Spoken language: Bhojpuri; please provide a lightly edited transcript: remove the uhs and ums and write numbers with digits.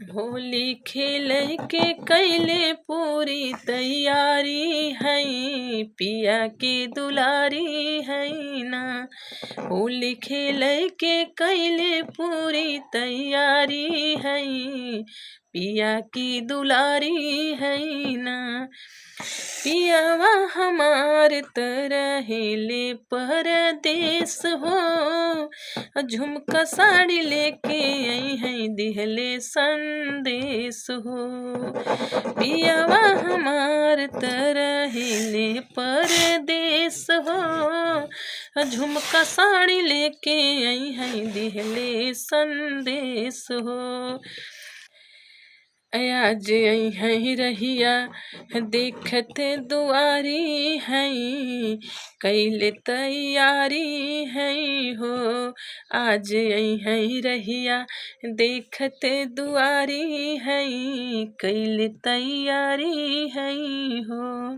होली खेले के कैले पूरी तैयारी है, पिया के दुलारी है ना। होली खेले के कैले पूरी तैयारी है, पिया की दुलारी है ना। पियावा हमार रहेले परदेस हो, झुमका साड़ी लेके आई है दिहले संदेश हो। पियावा हमार रहेले परदेस हो, झुमका साड़ी लेके आई है दिहले संदेश हो। आज आई है रहिया देखते दुआरी है, कैले तैयारी है हो। आज आई है रहिया देखते दुआरी है, कैले तैयारी है हो।